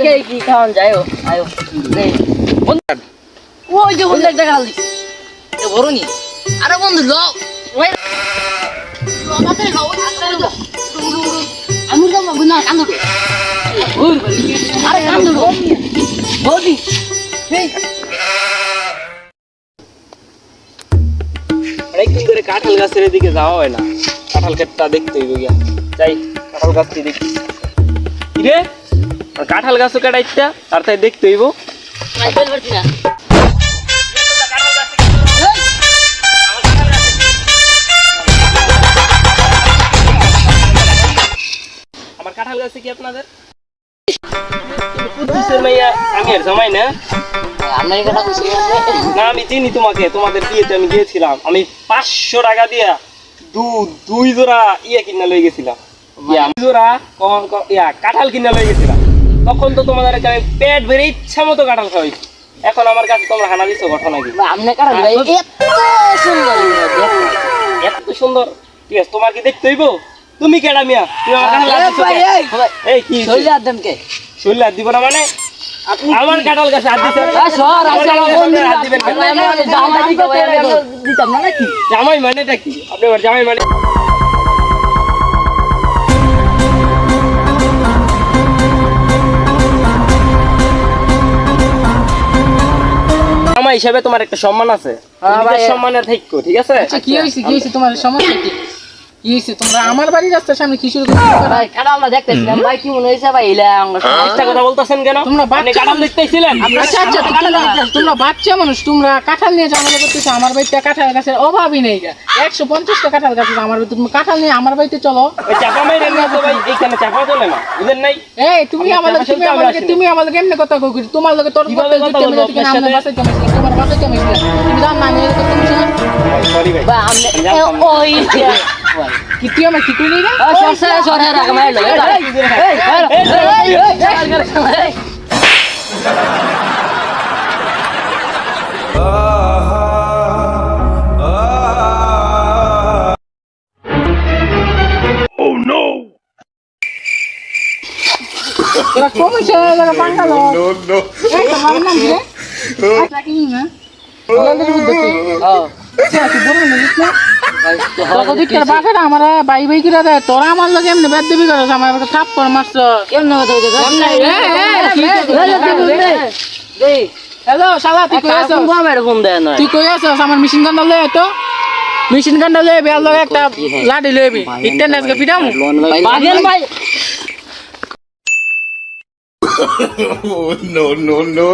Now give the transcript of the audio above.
কে কি খাওয়ান যায়ও আয়ো এই ওই যে 100 টাকা আলি এ বড়নি আরে বন্ধু লও ওই লবাতে লও আমি তো গুনা কান্দু ওর আরে কান্দু বৌদি এই অনেকদিন ধরে কাঁঠাল গাছের এদিকে যাওয়া হয় না, কাঁঠাল ক্ষেতটা দেখতে হইব গিয়া। যাই কাঁঠাল গাছটি দেখি রে, কাঁঠাল গাছও কাটাইতা তার তাই দেখতে হইব। নাই বেল পারছি না আমার কাঁঠাল গাছে কি আপনাদের কুদ্দুসের মাইয়া সামিয়ার জামাই না? আপনার কথা কইছি না আমি চিনি তোমাকে, তোমাদের বিয়েতে আমি গিয়েছিলাম, আমি 500 টাকা দিয়া দুই জোড়া কিনা লই গেছিলাম, জোড়া কাঁঠাল কিনা লই গেছিলাম। তখন তো তোমাদের আমি পেট ভরে ইচ্ছা মতো কাঁঠাল খাওয়াইছি। এখন আমার কাছে তোমরা হানা দিচ্ছ ঘটনা কি? আপনি কারণ ভাই এত সুন্দর, ঠিক আছে তোমার কি দেখতে হইব? তুমি কেডা মিয়া? তুমি আমার কাঁঠাল গাছ দিছো কে? এই কি শৈলে আদম কে শৈলে হাত দিব না মানে? আমার কাঁঠাল গাছে হাত দিছেন? সর আছে আমার বন্ধু হাত দিবেন কেন? দিতাম না নাকি জামাই মানেটা কি? আপনি আমার জামাই মানে জামাই হিসাবে তোমার একটা সম্মান আছে, সম্মানের থাকো, ঠিক আছে? কি হয়েছে তোমার সমস্যা কি হয়েছে? তোমরা আমার বাড়ির রাস্তার সামনে কি শুরু করছো? ভাই কাঁঠাল না দেখতেছিলাম ভাই কি মনে হয়েছে ভাই এলা একটা কথা বলতেছেন কেন? তোমরা আপনি কাঁঠাল দেখতেছিলেন? আচ্ছা তোমরা বাচ্চা মানুষ, তোমরা কাঁঠাল নিয়ে ঝামেলা করতেছো। আমার বাড়িতে কাঁঠাল গাছের অভাবই নেই, 150টা কাঁঠাল গাছ আছে আমার বাড়িতে। তুমি কাঁঠাল নিয়ে আমার বাড়িতে চলো। ওই চাপা মেরে না তো ভাই, এইখানে চাপা চলে না, বুঝেন নাই? এই তুমি আমাকে এমনি কথা কই, তোমার লগে তোর কিভাবে কথা বলবো আপনার সাথে? তোমার বাসায় কেমন তুমি জান না আমি এরকম তুমি শুনো সরি ভাই, বা আমনে ওই কি তুই আমার কি কইলি রে? সরে রাখ মাইলো তোরা কমেছে যারা বাঙালো এই তোমার নাম কি রে? আচ্ছা কি না বলেন বুদ্ধ কি আচ্ছা তুই বলেন না তোর দিকের বাপেরা আমারে বাই বাই করে দেয়, তোরা আমার লগে এমনি বেদ দেবি করছ, আমার একটা থাপ্পড় মারছ কেন না কথা এই হ্যালো শালা তুই কই আছিস? তুই কই আছিস? আমার মেশিন গান লয়ে তো মেশিন গান লয়ে বেল লগে একটা লাঠি লইবি ইন্টারনেট কে ফিরামু পাগল ভাই Oh, no.